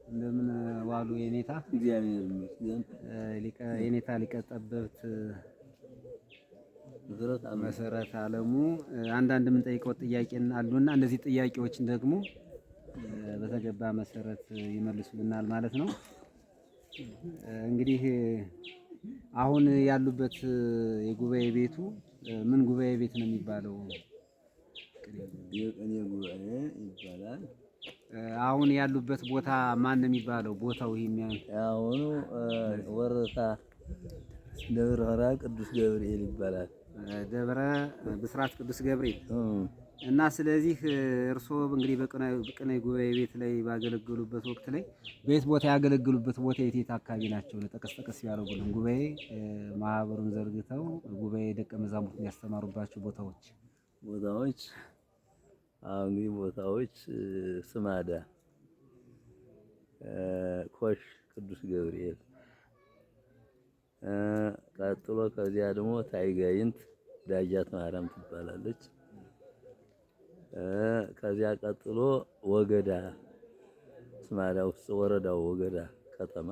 እንደምን ዋሉ የኔታ? እግዚአብሔር ይመስገን። የኔታ ሊቀ ጠበብት መሰረት አለሙ አንዳንድ የምንጠይቀው ጥያቄ አሉና እነዚህ ጥያቄዎችን ደግሞ በተገባ መሰረት ይመልሱልናል ማለት ነው። እንግዲህ አሁን ያሉበት የጉባኤ ቤቱ ምን ጉባኤ ቤት ነው የሚባለው? የቅኔ ጉባኤ ይባላል። አሁን ያሉበት ቦታ ማን ነው የሚባለው? ቦታው ይሄኛው አሁኑ ወረታ ደብረ ብርሃን ቅዱስ ገብርኤል ይባላል። ደብረ ብስራት ቅዱስ ገብርኤል እና ስለዚህ እርስዎ እንግዲህ በቅኔ ጉባኤ ቤት ላይ ባገለገሉበት ወቅት ላይ በየት ቦታ ያገለግሉበት ቦታ የት አካባቢ ናቸው? ለጠቀስ ጠቀስ ያደርጉልን። ጉባኤ ማህበሩን ዘርግተው ጉባኤ ደቀ መዛሙርት ያስተማሩባቸው ቦታዎች እንግዲህ ቦታዎች ስማዳ፣ ኮሽ ቅዱስ ገብርኤል፣ ቀጥሎ ከዚያ ደግሞ ታይጋይንት ዳጃት ማርያም ትባላለች። ከዚያ ቀጥሎ ወገዳ ስማዳ ውስጥ ወረዳው ወገዳ ከተማ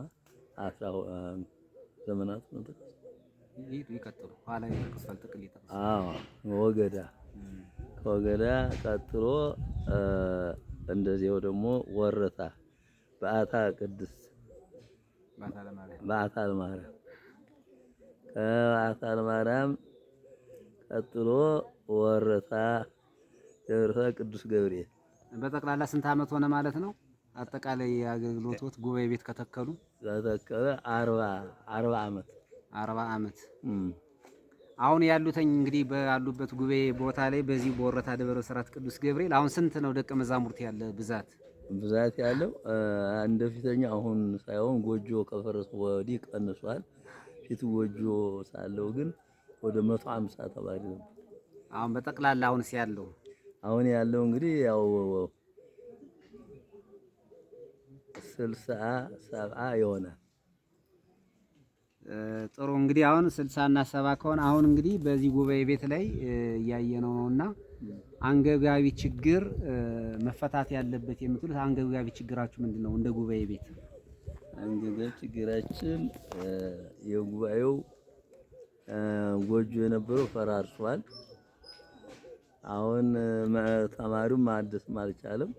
10 ዘመናት ነው። ይቀጥሉ ኋላ ይተከፋል ጥቅል ይተከፋል። ወገዳ ከወገዳ ቀጥሎ እንደዚያው ደግሞ ወረታ በአታ ቅድስት በአታ ለማርያም ከአታ ለማርያም ቀጥሎ ወረታ ደብረ ቅዱስ ገብርኤል። በጠቅላላ ስንት አመት ሆነ ማለት ነው? አጠቃላይ አገልግሎቶት ጉባኤ ቤት ከተከሉ 40 አመት 40 አመት። አሁን ያሉትኝ እንግዲህ ባሉበት ጉባኤ ቦታ ላይ በዚህ በወረታ ደብረ ብስራት ቅዱስ ገብርኤል አሁን ስንት ነው ደቀ መዛሙርት ያለ ብዛት ያለው? እንደ ፊተኛ አሁን ሳይሆን ጎጆ ከፈረሰ ወዲህ ቀንሷል። ፊት ጎጆ ሳለው ግን ወደ 150 ተባለ ነው። አሁን በጠቅላላ አሁን ያለው እንግዲህ ያው 60-70 ይሆናል። ጥሩ እንግዲህ አሁን 60 እና 70 ከሆነ አሁን እንግዲህ በዚህ ጉባኤ ቤት ላይ ያየነው ነውና አንገብጋቢ ችግር መፈታት ያለበት የምትሉት አንገብጋቢ ችግራችሁ ምንድነው? እንደ ጉባኤ ቤት አንገብጋቢ ችግራችን የጉባኤው ጎጆ የነበረው ፈራርሷል። አሁን ተማሪው ማደስም አልቻለም።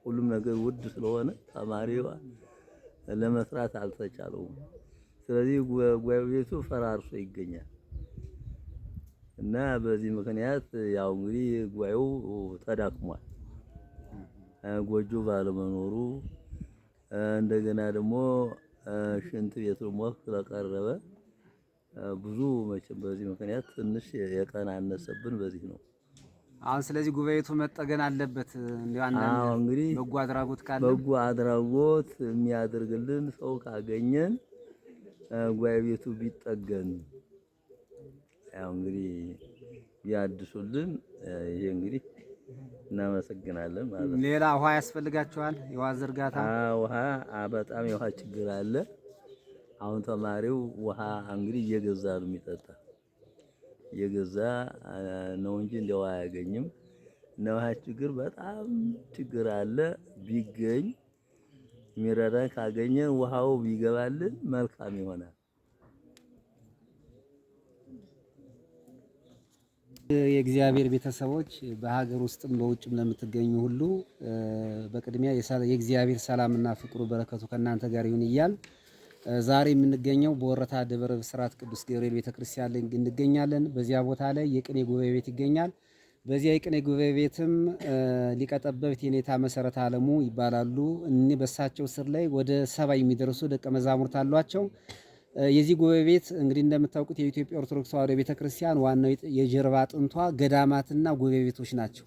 ሁሉም ነገር ውድ ስለሆነ ተማሪው ለመስራት አልተቻለውም። ስለዚህ ጉባኤ ቤቱ ፈራርሶ ይገኛል እና በዚህ ምክንያት ያው እንግዲህ ጉባኤው ተዳክሟል። ጎጆ ባለመኖሩ እንደገና ደግሞ ሽንት ቤት ደግሞ ስለቀረበ ብዙ መቼም በዚህ ምክንያት ትንሽ የቀናነሰብን በዚህ ነው። አሁን ስለዚህ ጉባኤቱ መጠገን አለበት። እንደው አንዳንድ እንግዲህ በጎ አድራጎት ካለ በጎ አድራጎት የሚያደርግልን ሰው ካገኘን ጉባኤ ቤቱ ቢጠገን ያው እንግዲህ ቢያድሱልን ይሄ እንግዲህ እናመሰግናለን ማለት ነው። ሌላ ውሃ ያስፈልጋቸዋል? የውሃ ዝርጋታ? ውሃ በጣም የውሃ ችግር አለ። አሁን ተማሪው ውሃ እንግዲህ እየገዛ ነው የሚጠጣ እየገዛ ነው እንጂ እንደው አያገኝም። እና ውሃ ችግር በጣም ችግር አለ። ቢገኝ የሚረዳን ካገኘን ውሃው ቢገባልን መልካም ይሆናል። የእግዚአብሔር ቤተሰቦች በሀገር ውስጥም በውጭም ለምትገኙ ሁሉ በቅድሚያ የእግዚአብሔር ሰላምና ፍቅሩ በረከቱ ከእናንተ ጋር ይሁን እያል ዛሬ የምንገኘው በወረታ ደብረ ብስራት ቅዱስ ገብርኤል ቤተክርስቲያን ላይ እንገኛለን። በዚያ ቦታ ላይ የቅኔ ጉባኤ ቤት ይገኛል። በዚያ የቅኔ ጉባኤ ቤትም ሊቀ ጠበብት የኔታ መሰረት አለሙ ይባላሉ። እነዚህ በሳቸው ስር ላይ ወደ 70 የሚደርሱ ደቀ መዛሙርት አሏቸው። የዚህ ጉባኤ ቤት እንግዲህ እንደምታውቁት የኢትዮጵያ ኦርቶዶክስ ተዋሕዶ ቤተክርስቲያን ዋናው የጀርባ አጥንቷ ገዳማትና ጉባኤ ቤቶች ናቸው።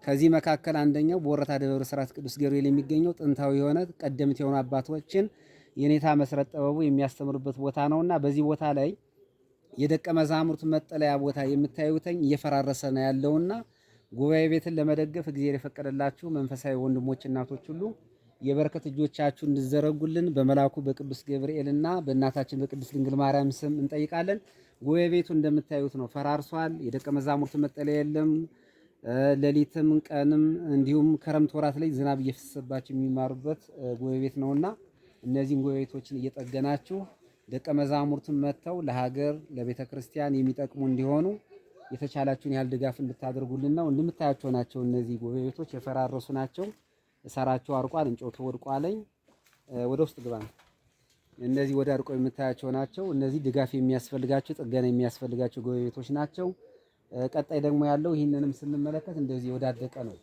ከዚህ መካከል አንደኛው በወረታ ደብረ ብስራት ቅዱስ ገብርኤል የሚገኘው ጥንታዊ የሆነ ቀደምት የሆኑ አባቶችን የኔታ መሰረት ጥበቡ የሚያስተምሩበት ቦታ ነውና በዚህ ቦታ ላይ የደቀ መዛሙርት መጠለያ ቦታ የምታዩተኝ እየፈራረሰ ነው ያለውና ጉባኤ ቤትን ለመደገፍ እግዚአብሔር የፈቀደላችሁ መንፈሳዊ ወንድሞች እናቶች ሁሉ የበረከት እጆቻችሁ እንድዘረጉልን በመላኩ በቅዱስ ገብርኤልና በእናታችን በቅድስት ድንግል ማርያም ስም እንጠይቃለን። ጉባኤ ቤቱ እንደምታዩት ነው፣ ፈራርሷል። የደቀ መዛሙርት መጠለያ የለም። ሌሊትም ቀንም እንዲሁም ክረምት ወራት ላይ ዝናብ እየፈሰሰባቸው የሚማሩበት ጉባኤ ቤት ነውና እነዚህን ጉባኤ ቤቶችን እየጠገናችሁ ደቀ መዛሙርቱን መጥተው ለሀገር ለቤተ ክርስቲያን የሚጠቅሙ እንዲሆኑ የተቻላችሁን ያህል ድጋፍ እንድታደርጉልን ነው። እንደምታያቸው ናቸው። እነዚህ ጉባኤ ቤቶች የፈራረሱ ናቸው። እሰራቸው አርቋል፣ እንጨቱ ወድቋለኝ። ወደ ውስጥ ግባ። እነዚህ ወደ አርቆ የምታያቸው ናቸው። እነዚህ ድጋፍ የሚያስፈልጋቸው ጥገና የሚያስፈልጋቸው ጉባኤ ቤቶች ናቸው። ቀጣይ ደግሞ ያለው ይህንንም ስንመለከት እንደዚህ ወዳደቀ ነው።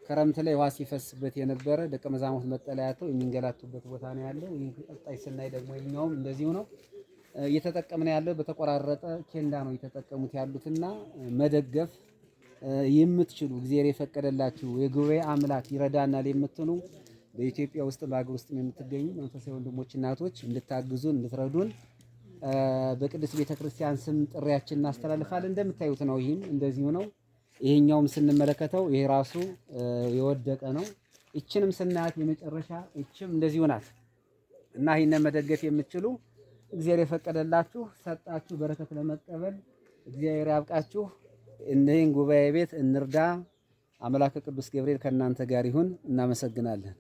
ክረምት ላይ ውሃ ሲፈስበት የነበረ ደቀ መዛሙርት መጠለያቸው የሚንገላቱበት ቦታ ነው ያለው። ይህ ቀጣይ ስናይ ደግሞ ይኛውም እንደዚሁ ነው። እየተጠቀምን ያለው በተቆራረጠ ኬንዳ ነው እየተጠቀሙት ያሉትና መደገፍ የምትችሉ እግዚአብሔር የፈቀደላችሁ የጉባኤ አምላክ ይረዳናል የምትሉ በኢትዮጵያ ውስጥ በአገር ውስጥ የምትገኙ መንፈሳዊ ወንድሞች እናቶች እንድታግዙን እንድትረዱን በቅድስት ቤተክርስቲያን ስም ጥሪያችን እናስተላልፋለን። እንደምታዩት ነው። ይህም እንደዚሁ ነው። ይሄኛውም ስንመለከተው ይሄ ራሱ የወደቀ ነው። እችንም ስናያት የመጨረሻ እችም እንደዚሁ ናት እና ይሄንን መደገፍ የምትችሉ እግዚአብሔር የፈቀደላችሁ ሰጣችሁ በረከት ለመቀበል እግዚአብሔር ያብቃችሁ። እነዚህን ጉባኤ ቤት እንርዳ። አምላከ ቅዱስ ገብርኤል ከእናንተ ጋር ይሁን። እናመሰግናለን።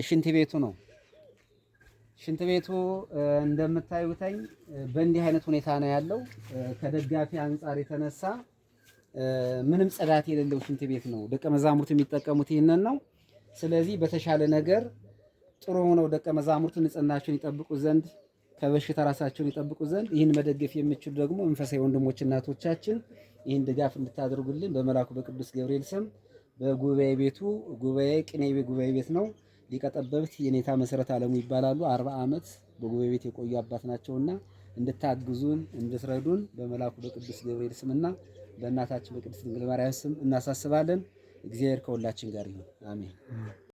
ሽንት ቤቱ ነው። ሽንት ቤቱ እንደምታዩተኝ በእንዲህ አይነት ሁኔታ ነው ያለው። ከደጋፊ አንጻር የተነሳ ምንም ጽዳት የሌለው ሽንት ቤት ነው። ደቀ መዛሙርት የሚጠቀሙት ይህንን ነው። ስለዚህ በተሻለ ነገር ጥሩ ሆነው ደቀ መዛሙርት ንጽህናቸውን ይጠብቁ ዘንድ ከበሽታ ራሳቸውን ይጠብቁ ዘንድ ይህን መደገፍ የሚችሉ ደግሞ መንፈሳዊ ወንድሞች እናቶቻችን ይህን ድጋፍ እንድታደርጉልን በመላኩ በቅዱስ ገብርኤል ስም በጉባኤ ቤቱ ቅኔ ጉባኤ ቤት ነው። ሊቀ ጠበብት የኔታ መሰረት አለሙ ይባላሉ። 40 ዓመት በጉባኤ ቤት የቆዩ አባት ናቸውና እንድታግዙን እንድትረዱን በመላኩ በቅዱስ ገብርኤል ስምና በእናታችን በቅድስት ድንግል ማርያም ስም እናሳስባለን። እግዚአብሔር ከሁላችን ጋር ይሁን። አሜን።